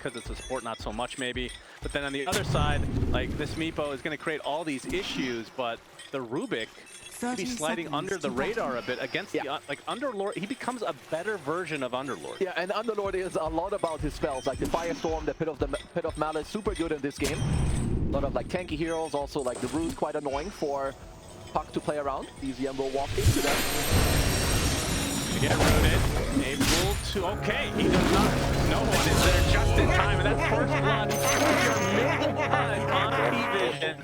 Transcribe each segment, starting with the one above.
because it's a support, not so much maybe. But then on the other side, like this Meepo is going to create all these issues, but the Rubik be sliding under the radar a bit against the like Underlord. He becomes a better version of Underlord. Yeah, and Underlord is a lot about his spells, like the Firestorm, the Pit of Malice, super good in this game. A lot of like tanky heroes, also like the Root, quite annoying for Puck to play around. BZM will walk into that. To get rooted, able to, okay, he does not, no one is there just in time, and that's first blood on Parivision.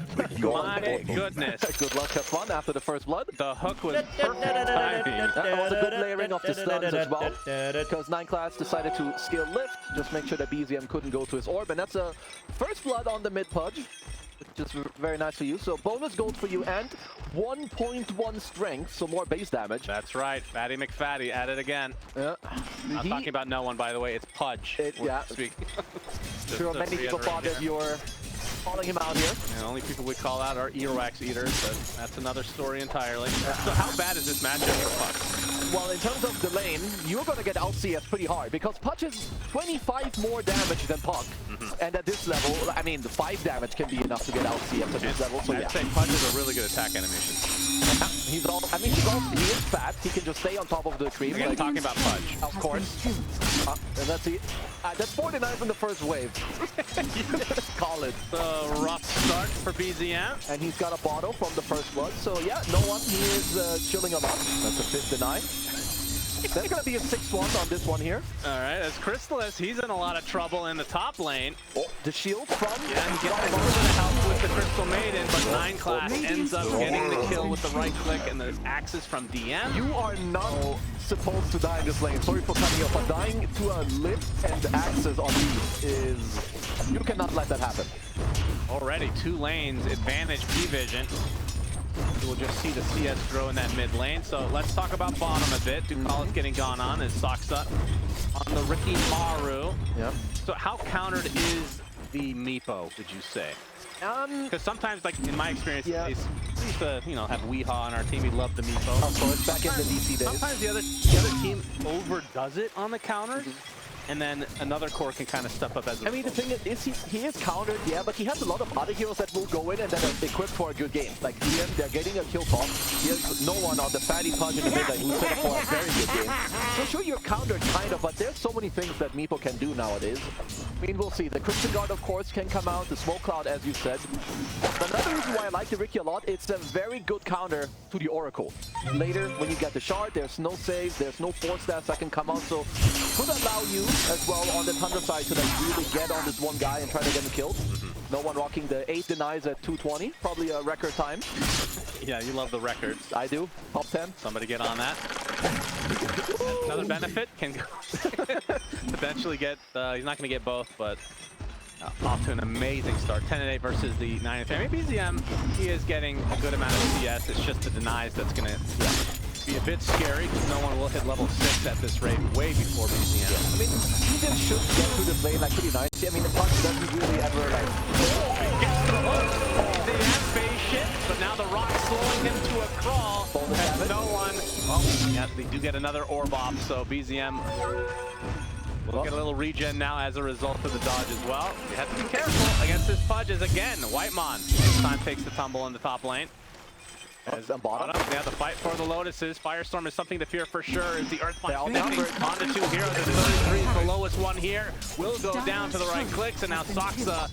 My goodness. Good luck, have fun after the first blood. The hook was perfect timing. That was a good layering of the stuns as well, because 9 class decided to skill lift, just make sure that BZM couldn't go to his orb, and that's a first blood on the mid Pudge. Just very nice for you. So bonus gold for you and 1.1 strength, so more base damage. That's right. Fatty McFatty at it again. Yeah. I'm talking about no one, by the way. It's Pudge. Yeah. Sure, many people thought that you were calling him out here. And the only people we call out are earwax eaters, but that's another story entirely. So how bad is this matchup for Pudge? Well, in terms of the lane, you're going to get out CS pretty hard because Pudge is 25 more damage than Puck. And at this level, I mean, the 5 damage can be enough to get out CS at this level. So I'd say Pudge is a really good attack animation. He's all, I mean, he is fat. He can just stay on top of the cream. Again, like, talking about Pudge. Of course. And let's see. That's 49 from the first wave. Call it. The rough start for BZM. And he's got a bottle from the first blood. So yeah, no one. He is chilling a lot. That's a 5th deny. There's going to be a 6-1 on this one here. All right, as Crystallis, he's in a lot of trouble in the top lane. Oh, the shield from... Yeah, he gets a little bit of help with the Crystal Maiden, but 9 class ends up getting the kill with the right click, and there's axes from DM. You are not supposed to die in this lane. Sorry for cutting you off, but dying to a lift and axes on these is... You cannot let that happen. Already 2 lanes, advantage Parivision. We'll just see the CS grow in that mid lane. So let's talk about bottom a bit. Ducala's getting gone on as Soxa on the Ricky Maru. Yep. So how countered is the Meepo, would you say? Because sometimes, like in my experience, we used to, you know, have Weehaw on our team. We loved the Meepo. Of course, back in the DC days. Sometimes the other team overdoes it on the counters. And then another core can kind of step up as a... I mean, the thing is he is countered, yeah, but he has a lot of other heroes that will go in and that are equipped for a good game. Like Ian, they're getting a kill top. He has no one on the fatty Pudge in the mid lane who's set up for a very good game. So sure, you're countered kind of, but there's so many things that Meepo can do nowadays. I mean, we'll see. The Crimson Guard, of course, can come out. The Smoke Cloud, as you said. But another reason why I like the Ricky a lot, it's a very good counter to the Oracle. Later, when you get the shard, there's no saves, there's no force stats that can come out, so could allow you as well on the Tundra side to like really get on this one guy and try to get him killed. No one rocking the 8 denies at 220, probably a record time. Yeah, you love the records. I do. Top 10. Somebody get on that. Another benefit can go potentially get, he's not going to get both, but off to an amazing start. 10-8 versus the 9-8. Maybe BZM, he is getting a good amount of CS. It's just the denies that's going to be a bit scary because no one will hit level 6 at this rate way before BZM. Yeah. I mean, he just should get through the lane like pretty nice. I mean, the Puck doesn't really ever like... Gets the hook. BZM phase shit, but now the rock slowing him to a crawl. And no one... Well, yeah, they do get another orb off, so BZM will get a little regen now as a result of the dodge as well. You have to be careful against this Pudges again. Whitemon this time takes the tumble in the top lane. As bottom. Yeah, the fight for the Lotuses. Firestorm is something to fear for sure. As the Earthbind on the 2 heroes. The 33 is the lowest one here. Will go down to the right clicks, and now Soxa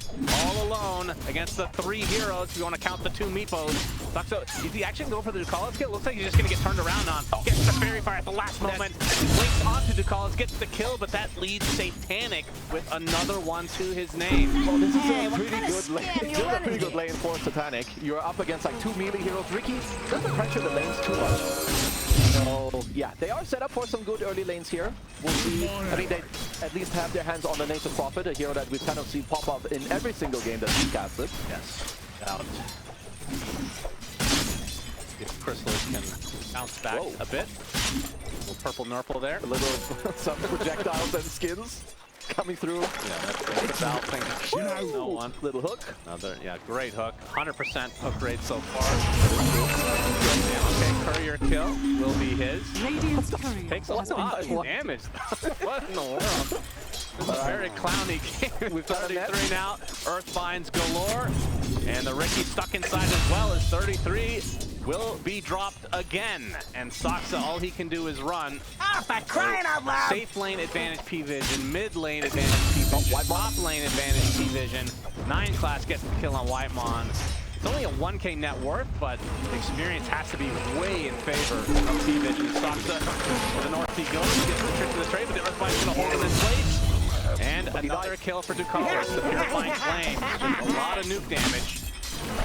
all alone against the 3 heroes. If you want to count the 2 Meepos. Soxa, is he actually going for the Ducala's kill? Looks like he's just going to get turned around on. Gets the Fairy Fire at the last moment. Links onto Ducala's, gets the kill, but that leads Satanic with another one to his name. Well, this is a pretty good lane. This is a pretty good lane for Satanic. You're up against like 2 melee heroes. Ricky doesn't pressure the lanes too much. So yeah, they are set up for some good early lanes here. We'll see. I mean, they at least have their hands on the Innate Prophet, a hero that we've kind of seen pop up in every single game that he's casted. Yes, out. If Crystallis can bounce back a bit. A little purple nurple there. A little some projectiles and skins coming through. Yeah, that's the Val thing. No one. Little hook. Another, yeah, great hook. 100% hook rate so far. Okay, courier kill will be his. Takes a lot of damage. What in the world? This is a very clowny game. We've got 33 now. Earth finds galore. And the Ricky's stuck inside as well as 33 will be dropped again. And Saksa, all he can do is run. Ah, by crying out loud! Safe lane advantage Pvision, mid lane advantage Pvision, top lane advantage Pvision. 9 class gets the kill on Whitemon. It's only a 1k net worth, but the experience has to be way in favor of Pvision. Saksa to the north he goes, gets the trick to the trade, but the Earthbind's going to hold him in place. And another kill for Ducalis, the Purifying Flame. A lot of nuke damage.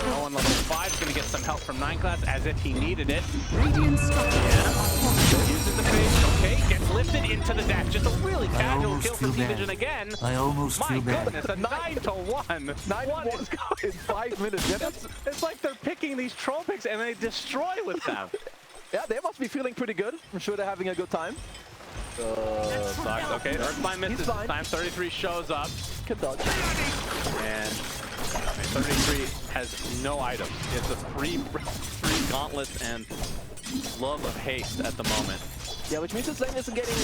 Noone level 5 is going to get some help from 9 class as if he needed it. Radiant structure. Yeah. Uses the face. Okay, gets lifted into the dash. Just a really casual kill for Pvision again. I almost feel bad. My goodness, a 9-1. 9-1 in 5 minutes. Yeah, It's like they're picking these troll picks and they destroy with them. yeah, they must be feeling pretty good. I'm sure they're having a good time. Sucks. Okay, Earthbind misses this time. 33 shows up. Can dodge. And 33 has no items. It's a free gauntlets and love of haste at the moment. Yeah, which means this lane isn't getting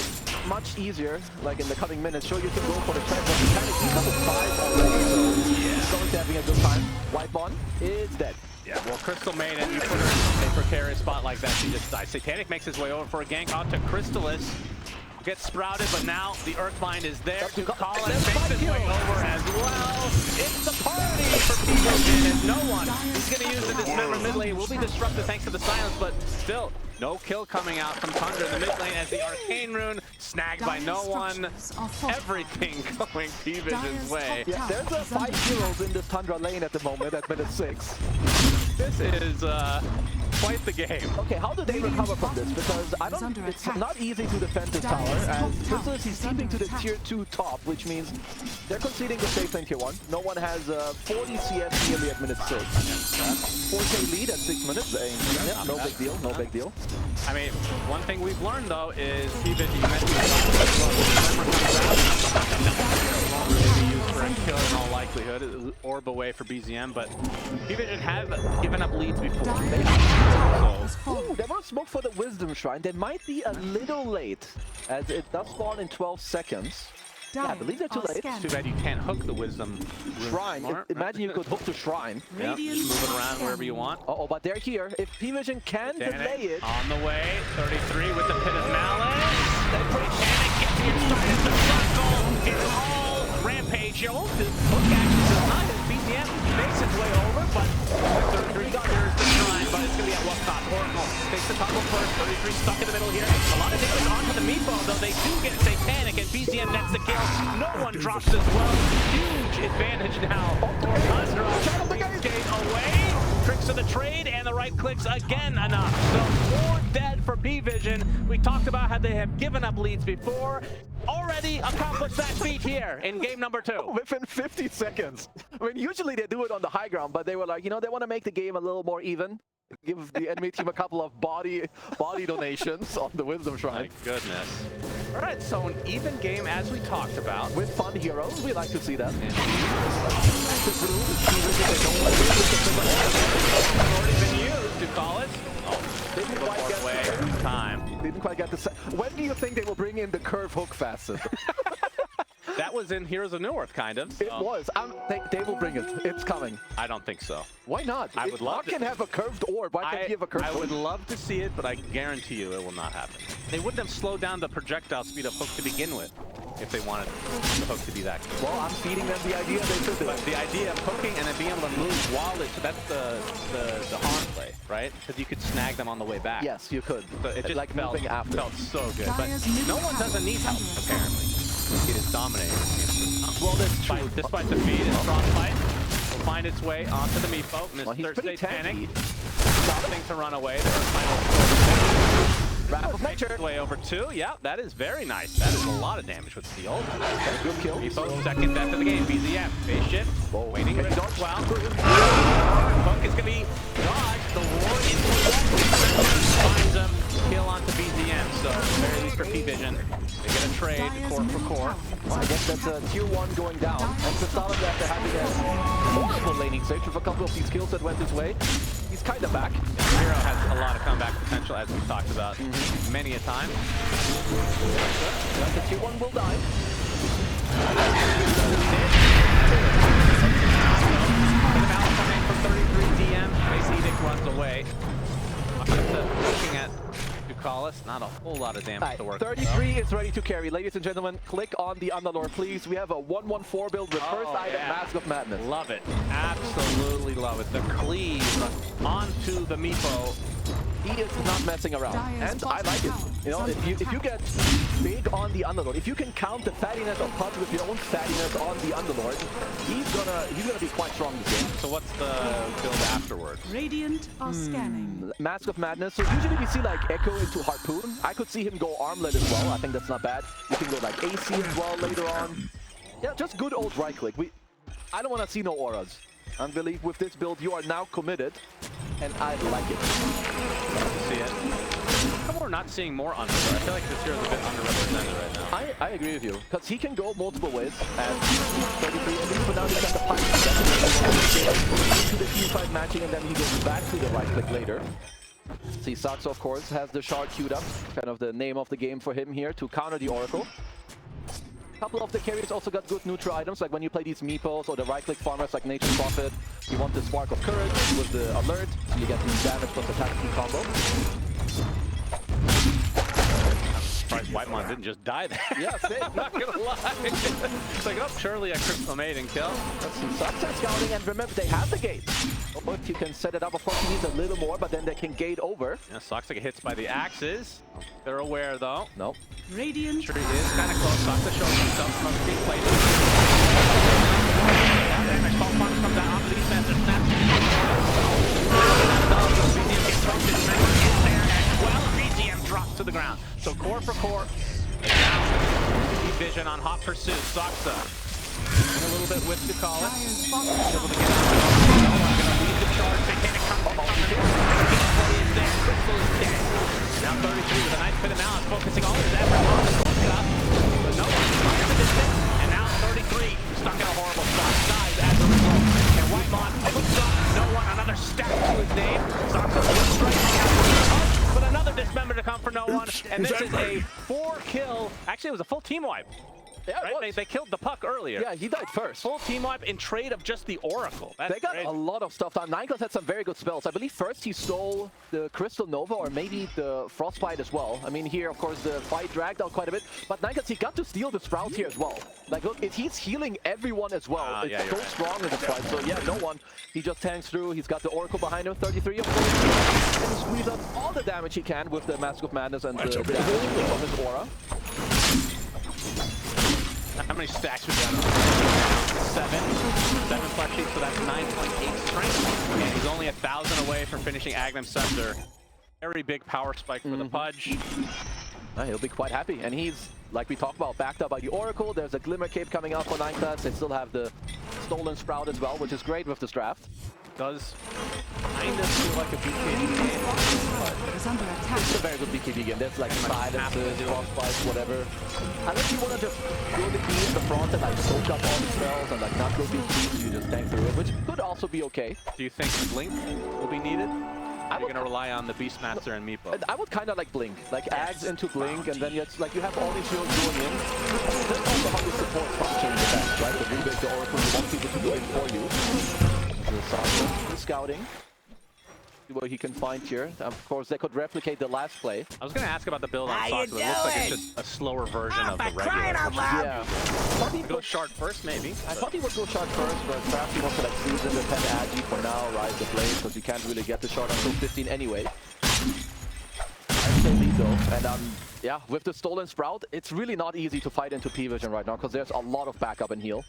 much easier, like in the coming minutes. Sure, you can go for the trap, but he's level 5 already, so he's going to having a good time. Whitemon is dead. Yeah, well, Crystal made it. You put her in a precarious spot like that, she just dies. Satanic makes his way over for a gank onto Crystallis. Gets sprouted, but now the Earthbind is there. Ducalis makes his way over as well. It's the party for Pvision, and no one is going to use the dismember mid lane. Will be disrupted thanks to the silence, but still, no kill coming out from Tundra in the mid lane as the Arcane Rune snagged by no one. Everything going Pvision's way. Yeah, there's 5 heroes in this Tundra lane at the moment at minute 6. This is quite the game. Okay, how do they recover from this? Because it's not easy to defend this tower, as Crystallis is seeping to the tier 2 top, which means they're conceding the safe lane tier 1. No one has 40 CS nearly at minute 6. 4k lead at 6 minutes. Yeah, no big deal, no big deal. I mean, one thing we've learned though is Pvision, you mentioned won't really be used for a kill in all likelihood. Orb away for BZM, but Pvision have given up leads before. Ooh, there was smoke for the Wisdom Shrine. They might be a little late, as it does spawn in 12 seconds. Yeah, I believe they're too late. It's too bad you can't hook the Wisdom Shrine. Imagine you could hook the Shrine. Yeah, just move it around wherever you want. Uh-oh, but they're here. If Pvision can delay it. On the way, 33 with the Pit of Malice. Satanic gets inside of the circle. It's all Rampage. You won't do hook actions as high as BZM makes its way over, but 33 clears the Shrine, but it's going to be at what cost? Oracle takes the toggle first. 33 stuck in the middle here. A lot of damage onto the meatball, though they do get Satanic, and BZM nets the kill. No one drops as well. Huge advantage now. Tundra gate away. Tricks of the trade and the right clicks again enough. So 4 dead for Pvision. We talked about how they have given up leads before. Already accomplished that feat here in game number 2. Within 50 seconds. I mean, usually they do it on the high ground, but they were like, you know, they want to make the game a little more even. Give the enemy team a couple of body donations on the Wisdom Shrine. My goodness. All right, so an even game as we talked about. With fun heroes, we like to see that. Already been used to call it. Oh, didn't quite get time. Didn't quite get the. When do you think they will bring in the curve hook facet? That was in Heroes of Newerth, kind of. So. It was. They will bring it. It's coming. I don't think so. Why not? I would love to. Can have a curved orb. Why can't he have a curved orb? I would love to see it, but I guarantee you it will not happen. They wouldn't have slowed down the projectile speed of Hook to begin with if they wanted the Hook to be that good. Well, I'm feeding them the idea they should do. But the idea of hooking and then being able to move while it's... That's the harm play, right? Because you could snag them on the way back. Yes, you could. So it just like felt so good. But no one doesn't need help, apparently. It is dominating. Well, that's true. Despite the feed, and Frostbite will find its way onto the Meepo. Mr. Satanic. Nothing to run away. There's final makes its way over 2. Yeah, that is very nice. That is a lot of damage with the ult. Good kill. Meepo, second death of the game. BZM, phase shift. Waiting for the well. Hook is going to be dodged. The war into the finds him. Kill onto BZM. So, very least for Pvision. They get a trade, core for core. Well, I guess that's a tier 1 going down. And to start off after having a horrible laning stage with a couple of these kills that went his way, he's kind of back. Yeah, Hero has a lot of comeback potential, as we've talked about many a time. But the tier 1 will die. From 33 DM, Base Edict runs away. Looking at Ducalis, not a whole lot of damage to work with. 33 is ready to carry. Ladies and gentlemen, click on the Underlord, please. We have a 1-1-4 build with first item, Mask of Madness. Love it. Absolutely love it. The cleave onto the Meepo. He is not messing around, and I like it. You know, if you get big on the Underlord, if you can count the fattiness of Pudge with your own fattiness on the Underlord, he's gonna be quite strong this game. So what's the build afterwards? Radiant are scanning. Mask of Madness. So usually we see like Echo into Harpoon. I could see him go Armlet as well. I think that's not bad. You can go like AC as well later on. Yeah, just good old right click. I don't want to see no auras. I believe with this build you are now committed, and I like it. See it. How we're not seeing more Underlord? I feel like this hero is a bit underrepresented right now. I agree with you, because he can go multiple ways, and 33 at least, but now he's got the pipe. To the teamfight matching, and then he goes back to the right click later. See, Saxo, of course, has the shard queued up, kind of the name of the game for him here, to counter the Oracle. A couple of the carriers also got good neutral items, like when you play these meeples or the right-click farmers like Nature's Prophet, you want the Spark of Courage with the alert, so you get the damage plus attack speed combo. Surprised Whitemon didn't just die there. Yeah, same. Not gonna lie. It's like, oh, surely a Crystal Maiden kill. That's some subset scouting, and remember, they have the gate. But you can set it up. Of course, he needs a little more, but then they can gate over. Yeah, Soxa hits by the axes. They're aware, though. Nope. Radiant. Sure, he is kind of close. Soxa shows himself from the play. Damage. Fall punch comes out onto the defensive snap. BGM drops to the ground. So core for core. Vision on hot pursuit. Soxa. A little bit with Ducalis. Able to get lead the charge. Mechanic comes is there. Crystal is dead. Now 33 with a nice bit of balance, focusing all his effort on the Tundra. But no one in the distance. And now 33 stuck in a horrible spot. Dies as a result. And Whitemon puts up no one. Another stack to his name. Soxa will strike out. But another dismember to come for no one. And this is a 4-kill. Actually, it was a full team wipe. Yeah, right? They killed the puck earlier. Yeah, he died first. Full team wipe in trade of just the Oracle. That's they got great. a lot of stuff done. Nineclass had some very good spells. I believe first he stole the Crystal Nova or maybe the Frostbite as well. I mean, here, of course, the fight dragged out quite a bit. But Nineclass, he got to steal the Sprout here as well. Like, look, if he's healing everyone as well, it's so strong in this fight. So, yeah, no one. He just tanks through. He's got the Oracle behind him. 33, of course. He can squeeze out all the damage he can with the Mask of Madness and the damage from his aura. How many stacks we got? 7 flesh sheets, so that's 9.8 strength. And he's only 1,000 away from finishing Aghanim Scepter. Very big power spike for the Pudge. He'll be quite happy. And he's, like we talked about, backed up by the Oracle. There's a Glimmer Cape coming out for Nineclass. They still have the Stolen Sprout as well, which is great with this draft. Does kind of feel like a BKB game, but Is under attack. it's a very good BKB game. There's like silences, crossbites, whatever. Unless you want to just go the B in the front and like soak up all the spells and like not go BKB, so you just tank through it, which could also be okay. do you think Blink will be needed? Are you going to rely on the Beastmaster and Meepo? I would kind of like Blink, like adds into Blink, and then it's like you have all these heroes going in. That's also how the support function in the back, right? The rebate the Oracle, you want people to go in for you. The scouting. See what he can find here. Of course, they could replicate the last play. I was going to ask about the build on Soxa, but it looks like it's just a slower version of the regular. Yeah. Go shard first, maybe. I thought he would go shard first, but perhaps he wants to like squeeze in the pen Agi for now, rise the blade, because you can't really get the shard until 15 anyway. I say lead though, and yeah, with the Stolen Sprout, it's really not easy to fight into Parivision right now, because there's a lot of backup and heal.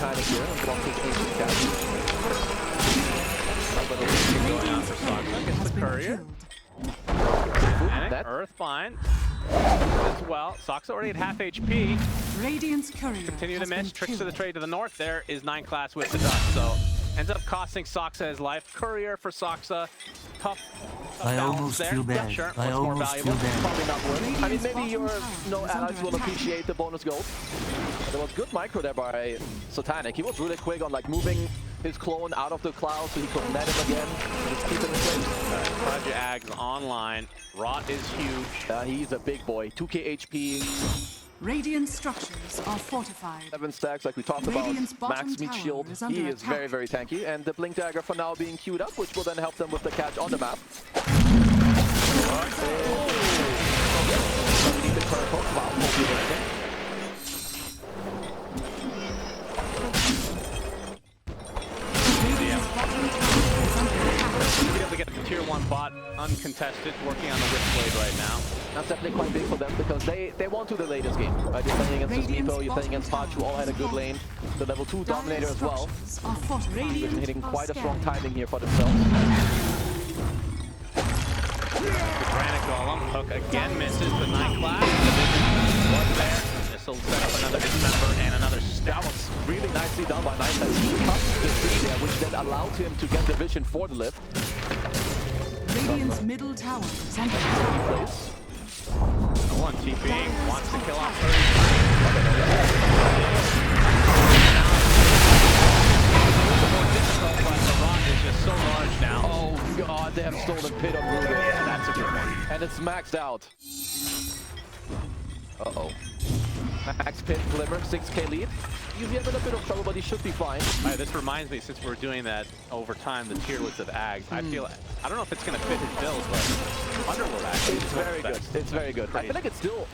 Kind of here, and blocks his ancient cat. Going on for Soxa, gets the courier. Earthbind as well. Soxa already at half HP. Radiant's courier Continue to has miss. been Tricks to the killed. trade to the north. There is Nineclass with the dust. So ends up costing Soxa his life. Courier for Soxa. Tough I balance almost there. feel bad. Yeah, sure. I What's more almost valuable? feel bad. Probably not worth. I mean, maybe Radiant's your bottom tower allies is will under appreciate attack. the bonus gold. There was good micro there by Satanic. He was really quick on like moving his clone out of the cloud so he could net him again. Just keep it in place. Pudge Ag's online. Rot is huge. He's a big boy. 2k HP. Radiant structures are fortified. 7 stacks like we talked Radiant's about. bottom Max meat tower shield. is under He is attack. very, very tanky. And the Blink Dagger for now being queued up, which will then help them with the catch on the map. Be able to get the tier 1 bot uncontested, working on the Witchblade right now. That's definitely quite big for them because they want to delay this game. Right? You're playing against Meepo, you're playing against Pudge, who all had a good lane. The level 2 Dominator as well. Parivision hitting quite a strong timing here for themselves. Granite Golem, hook again misses the 9 class. Division was there. This will set up another dismember and another stack. That was really nicely done by Nice as he cut the tree there, which then allowed him to get the vision for the lift. Radiant's middle tower is under attack. No one TPing, wants to kill off 30. More difficult, but the rot is just so large now. Oh god, they have stolen pit on Ruben. Yeah, that's a good one. And it's maxed out. Uh-oh. Max pit glimmer, 6k lead. He's having a bit of trouble, but he should be fine. Alright, this reminds me, since we're doing that over time, the tier list of Ags, I feel, I don't know if it's going to fit his build, but Underworld actually. It's very good. It's very good. I feel like it's still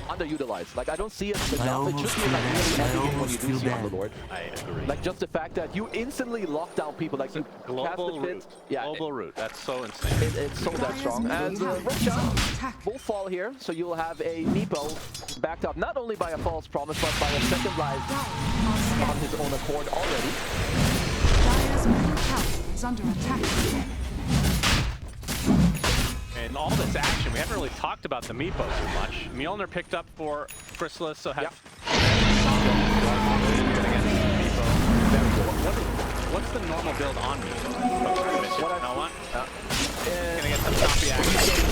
underutilized. Like, I don't see it enough. It should be like really every game when you do see Underlord. I agree. Like, just the fact that you instantly lock down people, like, you Global cast the root. pit. Yeah, Global root. That's so insane. it's so that strong. And Rocha will fall here, so you'll have a Meepo backed up not only by a false promise, but by a second life on his own accord already. Dire's middle tower is under attack. And all this action, we haven't really talked about the Meepo too much. Mjolnir picked up for Chrysalis, so have... What's the normal build on Meepo? No one? Gonna get some choppy action.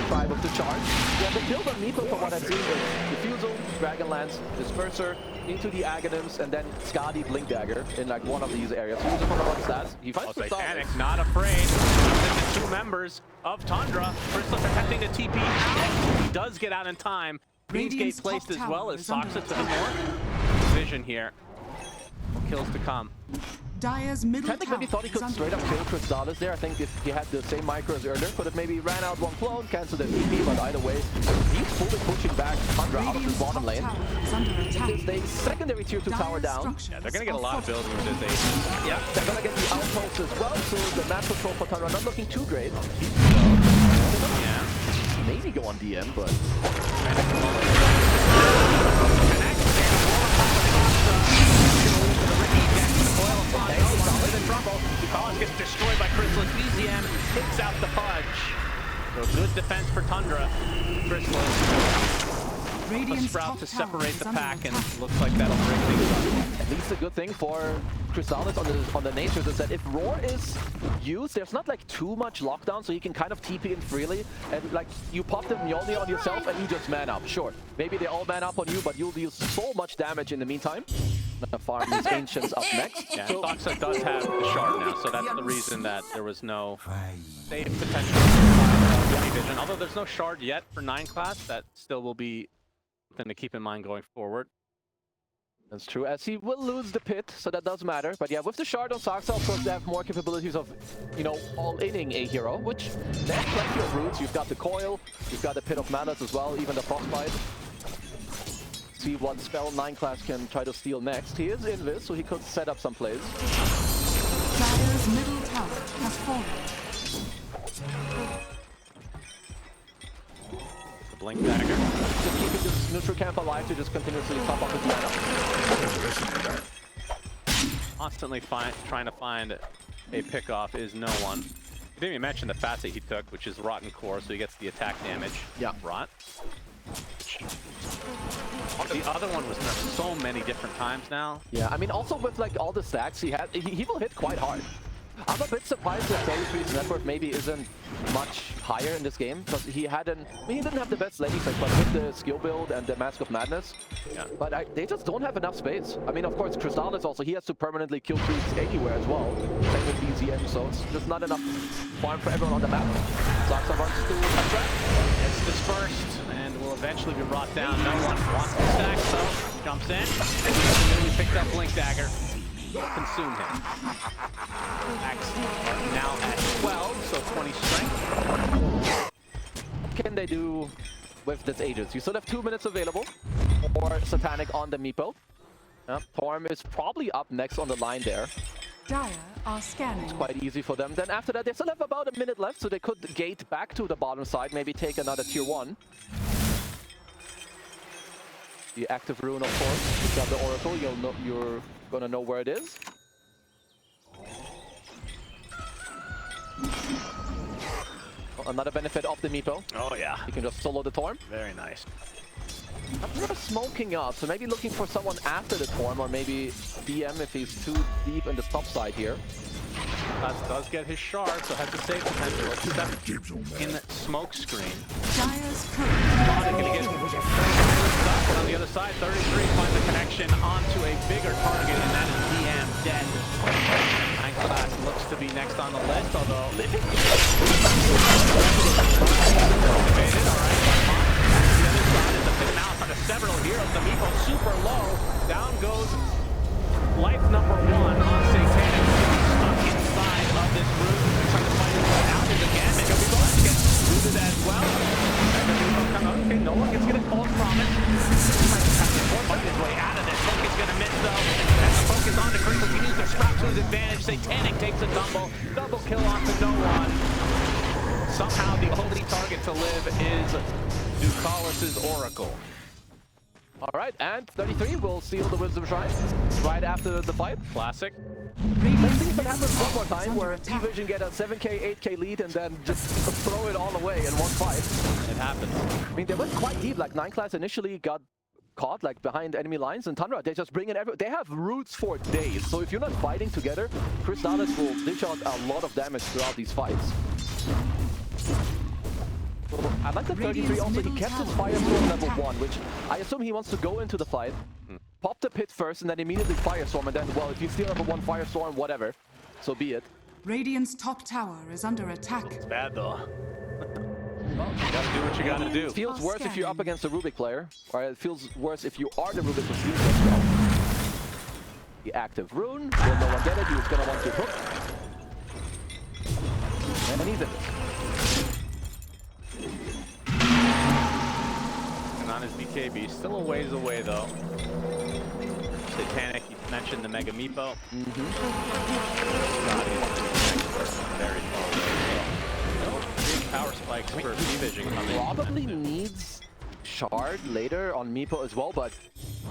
5 of the charge. Yeah, the build on Meepo, from what I've seen, is Diffusal, Dragonlance, Disperser, into the Aghanims, and then Skadi Blink Dagger in like one of these areas. He uses one of the stats. He fights the Satanic, not afraid. The 2 members of Tundra. Chrysalis attempting to TP out. He does get out in time. Queensgate placed as well as Soxa to the north. Vision here. Kills to come. Dire's middle I think maybe thought he could straight up kill Crystallis there. I think if he had the same micro as earlier, could have maybe ran out one clone, cancelled the TP, but either way, he's fully pushing back Tundra out of his bottom lane. It's the secondary tier 2 tower down. Yeah, they're gonna get a lot of building with this ace. Yeah, they're gonna get the outpost as well, so the map control for Tundra not looking too great. Yeah. Maybe go on DM, but... Collins gets destroyed by Chrysalis. BZM takes out the Pudge. So good defense for Tundra. Chrysalis. A Sprout to separate the pack, and looks like that'll bring things up. At least a good thing for Chrysalis on the natures is that if Roar is used, there's not like too much lockdown, so you can kind of TP in freely, and like you pop the Mjolnir on yourself and you just man up. Sure, maybe they all man up on you, but you'll deal so much damage in the meantime. Farm these Ancients up next. Yeah, Soxa does have the shard now, so that's the reason that there was no save potential vision. Although there's no shard yet for 9 class, that still will be something to keep in mind going forward. That's true, as he will lose the pit, so that does matter. But yeah, with the shard on Soxa, of course, they have more capabilities of, you know, all-inning a hero, which they have plenty of roots. You've got the Coil, you've got the Pit of Malice as well, even the Frostbite. See what spell 9 class can try to steal next. He is invis, so he could set up some plays. Dire's middle tower has fallen. The Blink Dagger. Just keeping this neutral camp alive to just continuously top up his mana. Constantly trying to find a pickoff is No One. He didn't even mention the facet he took, which is Rotten Core, so he gets the attack damage. Yeah. Rot. The other one was nerfed so many different times now. Yeah, I mean, also with like all the stacks he had, he will hit quite hard. I'm a bit surprised that 33's net worth maybe isn't much higher in this game, because he hadn't, I mean, he didn't have the best laning phase, but with the skill build and the Mask of Madness, but they just don't have enough space. I mean, of course, Crystallis also, he has to permanently kill creeps anywhere as well, same with BZM, so it's just not enough farm for everyone on the map. Zaxa runs to Tundra. It's dispersed and will eventually be brought down. No one wants to stack, so jumps in. Immediately picked up Blink Dagger. Consume him. Axe are now at 12, so 20 strength. What can they do with this Aegis? You still have 2 minutes available for Satanic on the Meepo. Torm is probably up next on the line there. Dire are scanning. Quite easy for them. Then after that, they still have about a minute left, so they could gate back to the bottom side, maybe take another tier 1. The active rune, of course. You got the Oracle, you're gonna know where it is. Another benefit of the Meepo. Oh yeah. You can just solo the Torm. Very nice. They're smoking out, so maybe looking for someone after the Torm, or maybe BM if he's too deep in the top side here. Does get his shard, so has to save potential. Except in smoke screen. Dire's current. Gonna get stuck on the other side. 33 finds a connection onto a bigger target, and that is BM dead. Class looks to be next on the list, although living. Several heroes, the Meepo super low. Down goes life number 1 on Satanic. Stuck inside of this room. Trying to fight his way out again. Mega Meepo gets rooted as well. Okay, no one gets get a cold from it. Fight his way out of this. Focus gonna miss though. And the focus on the creeper. He needs to scrap to his advantage. Satanic takes a tumble. Double kill onto no one. Somehow the only target to live is Ducalis' Oracle. Alright, and 33 will seal the Wisdom Shrine right after the fight. Classic. Let's see if it happens one more time where T-Vision get a 7k, 8k lead and then just throw it all away in one fight. It happens. I mean, they went quite deep, like 9 class initially got caught like behind enemy lines, and Tundra, they just bring in they have roots for days, so if you're not fighting together, Crystallis will dish out a lot of damage throughout these fights. I like the 33 also, he kept his Firestorm level 1, which I assume he wants to go into the fight, pop the pit first, and then immediately Firestorm, and then, well, if you steal level 1 Firestorm, whatever, so be it. Radiant's top tower is under attack. It's bad though. Well, you gotta do what you gotta do. It feels worse if you're up against a Rubik player, or it feels worse if you are the Rubik with Fuse as well. The active rune, will no one get it, he's gonna want to hook. And he's in. On his BKB, still a ways away though. Satanic, you mentioned the Mega Meepo. Very far away. No big power spikes for T-Vision coming. Probably needs Shard later on Meepo as well, but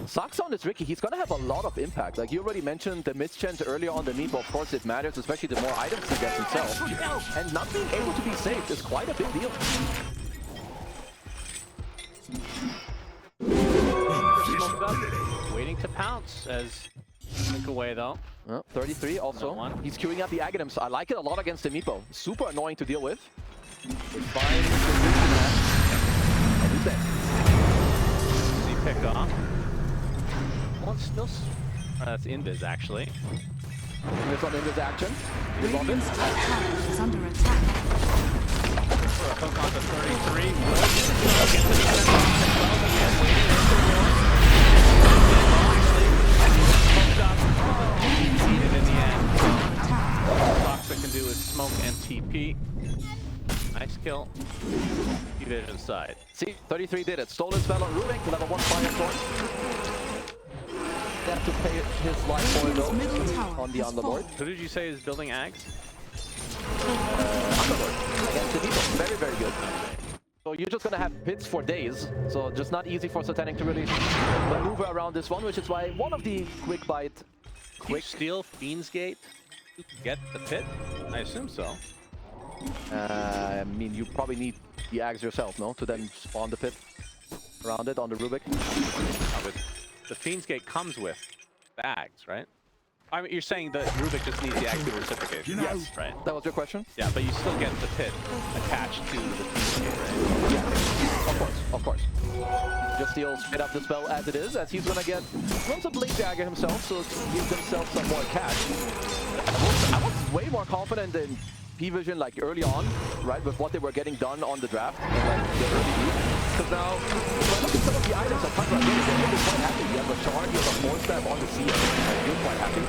Saxon is tricky. He's gonna have a lot of impact. Like you already mentioned the mischance earlier on the Meepo, of course it matters, especially the more items he gets himself. And not being able to be saved is quite a big deal. Waiting to pounce as think away though. 33 also. He's queuing up the aghanims. I like it a lot against the Meepo. Super annoying to deal with. See pick off. Well, still. That's Invis actually. This on Invis action. Radiant's top tower is under attack. For a hook on the 33. In the end, all Fox can do is smoke and TP. Nice kill. T-Vision side. See, 33 did it. Stolen spell on Rubik, level 1 Firestorm. They have to pay his life for it though, on the Underlord. Who did you say is building Ags? Underlord against the Meepo. Very, very good. So you're just gonna have pits for days, so just not easy for Satanic to really maneuver around this one, which is why one of the quick bite... Quick steal Fiend's Gate to get the pit? I assume so. I mean, you probably need the Ags yourself, no? To then spawn the pit around it on the Rubik. The Fiend's Gate comes with the Ags, right? I mean, you're saying that Rubik just needs the active reciprocation. Yes. Right. That was your question? Yeah, but you still get the pit attached to the PK, right? Yeah. Of course. Just steals straight up the spell as it is, as he's gonna get lots of Blink Dagger himself, so gives himself some more cash. I was way more confident in Parivision like early on, right, with what they were getting done on the draft, and like the early lead. Because now, when I look at some of the items that Tundra getting, they're really quite happy. You have a shard, you have a 4-step on the sea, and you're quite happy.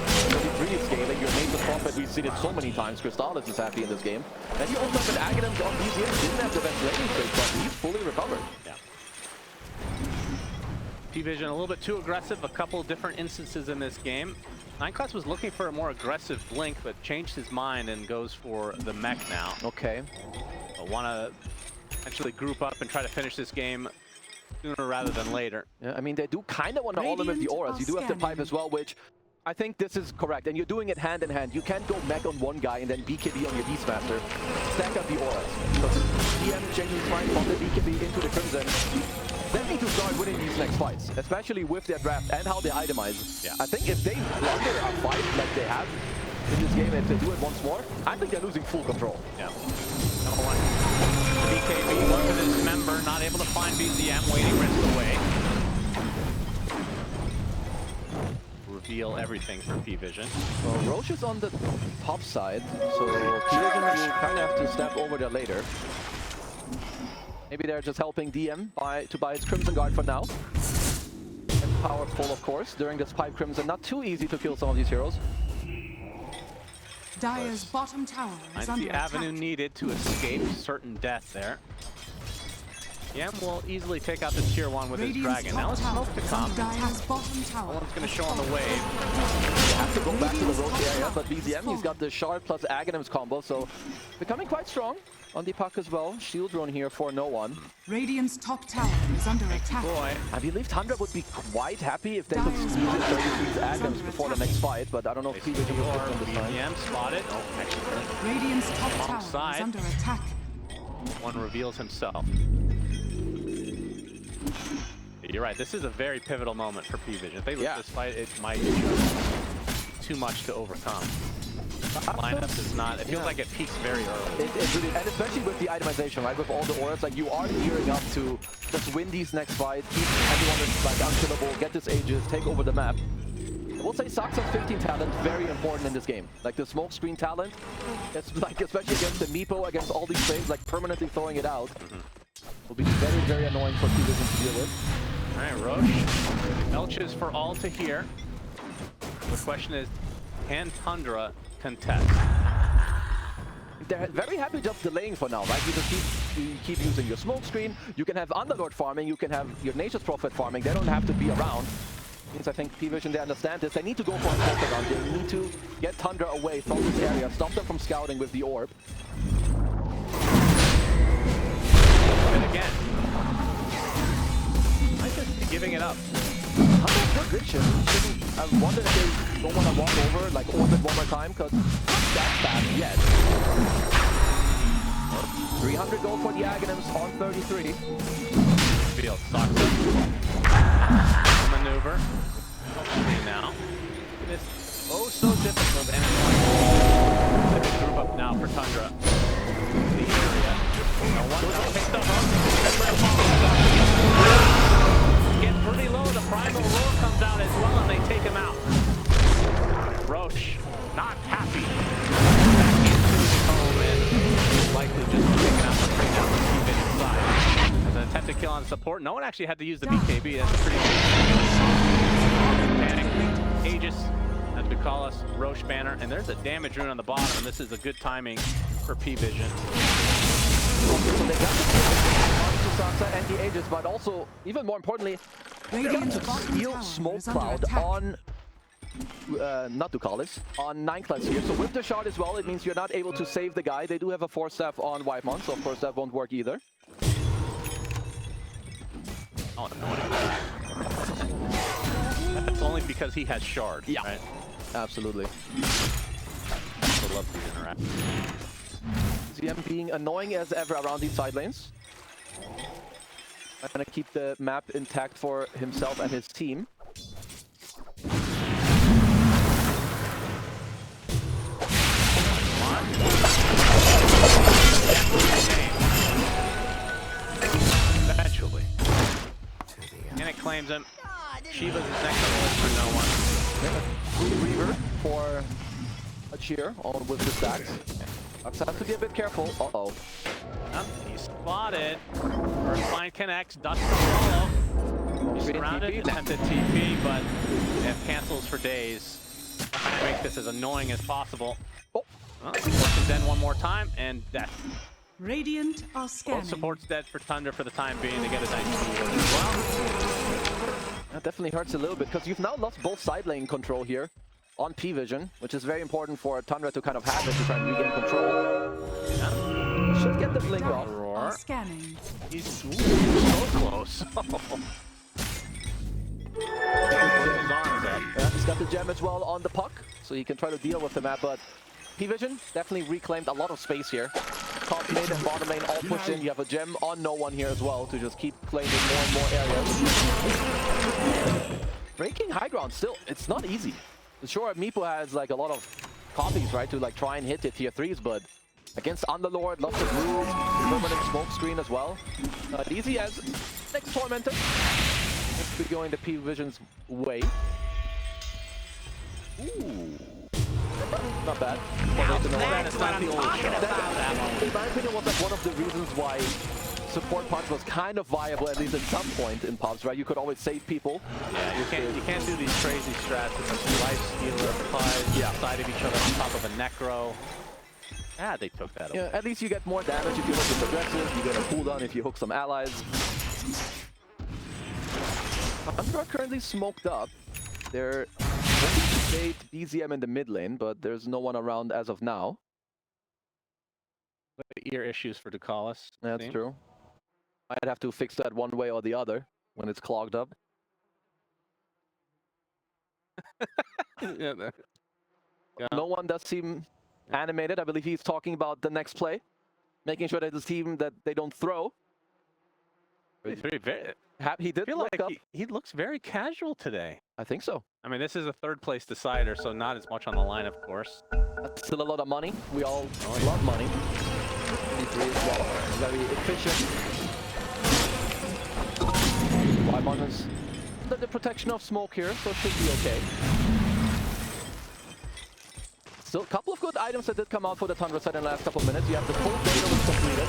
You're scaling, your name's a prophet, we've seen it so many times. Crystallis is happy in this game. And you also have an aghanim on BZM, didn't have the best laning phase, but he's fully recovered. Yeah. Parivision a little bit too aggressive, a couple different instances in this game. Nineclass was looking for a more aggressive blink, but changed his mind and goes for the mech now. Okay. Want to actually group up and try to finish this game sooner rather than later. Yeah, I mean, they do kind of want to all in with the auras. You do have the pipe as well, which I think this is correct. And you're doing it hand in hand. You can't go mech on one guy and then BKB on your Beastmaster. Stack up the auras. Because DM changes his mind from the BKB into the Crimson. They need to start winning these next fights, especially with their draft and how they itemize. Yeah. I think if they blunder a fight like they have in this game, if they do it once more, I think they're losing full control. Yeah. Number one. BKB, look at his member, not able to find BZM, waiting risk away. Reveal everything for Parivision. Well, Roche is on the top side, so Parivision will kind of have to step over there later. Maybe they're just helping DM to buy his Crimson Guard for now. And powerful, of course, during this pipe Crimson. Not too easy to kill some of these heroes. Dire's bottom tower is Finds under the attack. avenue needed to escape certain death there. DM will easily take out the tier 1 with his dragon. Now let's smoke to come. Dire's bottom tower. No one's going to show on the wave. You have to go back to the Roche area, but BZM, he's got the Shard plus Aghanim's combo, so becoming quite strong on the puck as well. Shield drone here for Noone. Radiant's top tower is under attack. Boy, I believe Tundra would be quite happy if they could squeeze in 33 Aghanims before the next fight, but I don't know if Parivision will fit them this time. BZM spotted. Oh, actually, Radiant's top tower side. is under attack. one reveals himself. You're right, this is a very pivotal moment for Parivision. If they lose this fight, it might be too much to overcome. Lineup is not, it feels like it peaks very early. It really, and especially with the itemization, right? With all the auras, like you are gearing up to just win these next fights, keep everyone like unkillable, get this Aegis, take over the map. I will say Saksa's 15 talent, very important in this game. Like the smoke screen talent, it's like especially against the Meepo, against all these things, like permanently throwing it out. Will be very, very annoying for Parivision to deal with. Alright, Roche belches for all to hear. The question is, can Tundra contest? They're very happy just delaying for now, right? You just keep using your smoke screen. You can have Underlord farming, you can have your Nature's Prophet farming. They don't have to be around. Means I think Parivision, they understand this. They need to go for a focus round. They need to get Tundra away from this area, stop them from scouting with the orb. And again, I just giving it up. Good vision. I wonder if they don't want to walk over, like orbit one more time, because not that fast yet. 300 gold for the Aghanims on 33. Field stocks maneuver. Now, this oh so difficult and a big group up now for Tundra. The area. No one takes the hook. Get pretty low. The primal roar comes out as well, and they take him out. Roche not happy. Back into his home and likely just taking out the trade down the keep it inside. As an attempted kill on support, no one actually had to use the BKB. That's a pretty good panic. Aegis, as we call us, Roche banner, and there's a damage rune on the bottom, and this is a good timing for Parivision. So they got the Saksa and the Aegis, but also, even more importantly, they got to steal Smoke Cloud on not Ducalis, on Nineclass here. So with the shard as well, it means you're not able to save the guy. They do have a 4-step on Whitemon, so of course that won't work either. Oh, no. That's only because he has shard, yeah. Right? Absolutely. I love these interactions. ZM being annoying as ever around these side lanes. I'm gonna keep the map intact for himself and his team. Innate claims him. Shiva's is next on the list for no one. Reaver for a cheer on with the stacks. Bucks have to be a bit careful. Uh-oh. Yep, he's spotted. First find connects, dust to follow. He's surrounded, attempted TP, but they have cancels for days. Trying to make this as annoying as possible. Oh. Forces then one more time, and death. Radiant are scanning. Both supports dead for Tundra for the time being. They get a nice reward as well. That definitely hurts a little bit because you've now lost both side lane control here on Parivision, which is very important for Tundra to kind of have it to try and regain control. Yeah. Should get the blink off. Are scanning. He's so close. Yeah, he's got the gem as well on the puck, so he can try to deal with the map, but Parivision definitely reclaimed a lot of space here. Top mid and bottom lane all pushed in. You have a gem on no one here as well to just keep claiming more and more areas. Breaking high ground still, it's not easy. Sure, Meepo has like a lot of copies, right, to like try and hit the tier 3s, but against Underlord, lots of rules, permanent smoke screen as well. Not easy as next Tormentor. Let's be going the Parivision's way. Ooh. Not bad. That's not the only shot. That, in my opinion, was like one of the reasons why support punch was kind of viable, at least at some point in pubs, right? You could always save people. Yeah, you can't do these crazy strats with a life stealer, PUDGE, side of each other on top of a necro. Ah, they took that away. Yeah, at least you get more damage if you hook with aggressive. You get a cooldown if you hook some allies. Tundra currently smoked up. They're going to BZM in the mid lane, but there's no one around as of now. Ear issues for Ducalis. That's true. I'd have to fix that one way or the other when it's clogged up. Yeah. No one does seem animated. I believe he's talking about the next play, making sure that his team that they don't throw. He's very, He did feel look like up. he looks very casual today. I think so. I mean, this is a third place decider, so not as much on the line, of course. That's still a lot of money. We all love money. 23 as well. Very efficient. Wybon is under the protection of smoke here, so it should be okay. Still a couple of good items that did come out for the Tundra side in the last couple of minutes. You have the full data was completed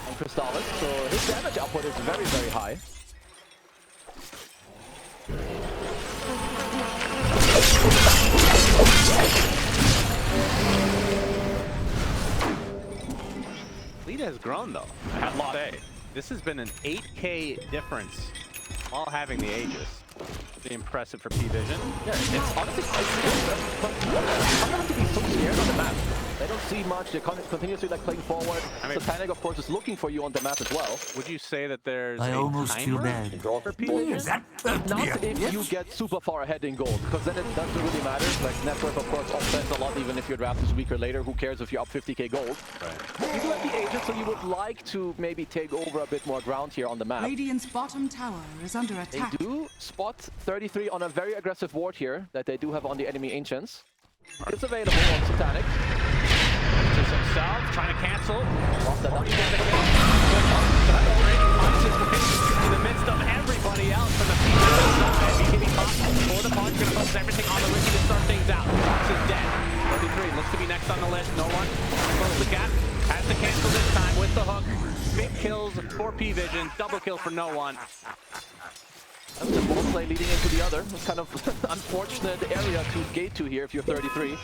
on Crystallis, so his damage output is very, very high. Lead has grown though, I have to say. This has been an 8K difference while having the Aegis. Pretty impressive for Parivision. Yeah, it's honestly quite good, but I'm not to be so scared on the map. They don't see much, they're continuously like playing forward. I mean, Satanic of course is looking for you on the map as well. Would you say that there's I almost feel bad. for Parivision? Not if you get super far ahead in gold, because then it doesn't really matter. Like network of course offsets a lot even if your draft is weaker later. Who cares if you're up 50k gold? Right. You do have the Aegis, so you would like to maybe take over a bit more ground here on the map. Radiant's bottom tower is under attack. They do spot 33 on a very aggressive ward here that they do have on the enemy Ancients. It's available on Satanic. Just himself, trying to cancel. Lost that up. In the midst of everybody else from the Parivision side, beginning for the punch, gonna focus everything on the Ricky to start things out. Fox is dead. 33 looks to be next on the list. No one close the gap. Has to cancel this time with the hook. Big kills for Parivision, double kill for no one. That was a ball play leading into the other. It's kind of unfortunate area to gate to here if you're 33.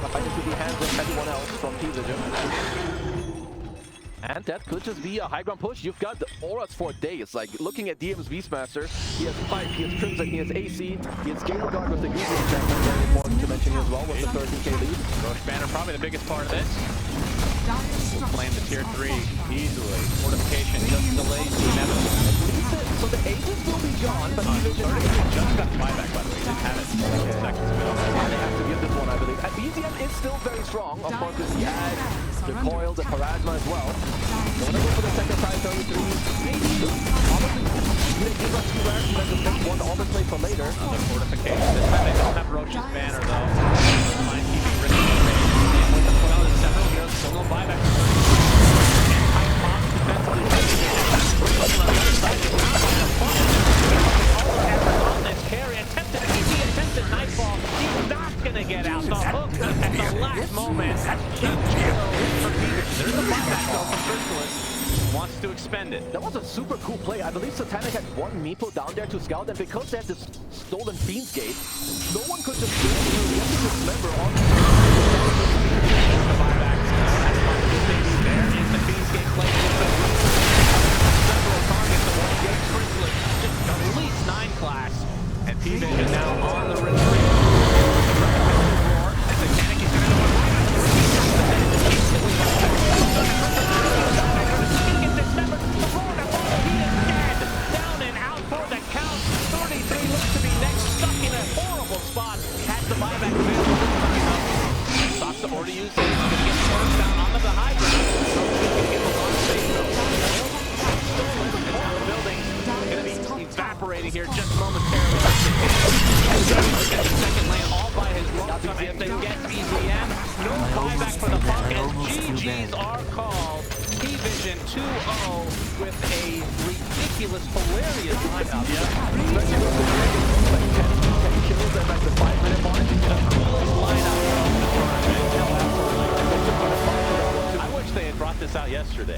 I need to be hands on everyone else from Parivision. And that could just be a high ground push. You've got the auras for days. Like looking at DM's Beastmaster, he has Pipe, he has Crimson, he has AC, he has Gale Guard with the Goose enchantment, very important to mention as well with the 13k lead. Roche Banner probably the biggest part of this. Will claim the tier 3 easily. Fortification just delays the inevitable. So the Aegis will be gone, but Parivision just got the buyback, by the way. He didn't have it 2 seconds ago. And they have to give this one, I believe. And BZM is still very strong. Of course, with the Ag, the Coil, the Parasma as well. They want to go for the second side, 33. Honestly, they give us 2 racks and then just take one almost play for later. Another fortification. This time they don't have Roche's banner, though. Mind keeping Ricky safe. With the put on the several heroes, still no buyback. High pop defensively. On the other side, was a super cool play. I believe Satanic had one meeple down there to scout, and because they had this stolen Fiend's Gate, no one could just go through. You have to remember on The buyback. That's one of the good things there is the Fiend's Gate play. Several targets, the one gate sprinkler, just at least 9 class. And Parivision now on the retreat. And Satanic is going to go down and out for the count. 33 looks to be next, stuck in a horrible spot. Has the buyback available this time. Stops the order use. He's going to get the first down onto the high ground. He's going to get the launch phase though. And now the building going to be evaporating here just momentarily. And the second lane all by his lonesome as they get BZM. No buyback for the puck as GGs are called. Parivision 2-0 with a ridiculous, hilarious lineup. especially with the like 10 kills at like the 5-minute mark. The coolest lineup of the tournament. I wish they had brought this out yesterday.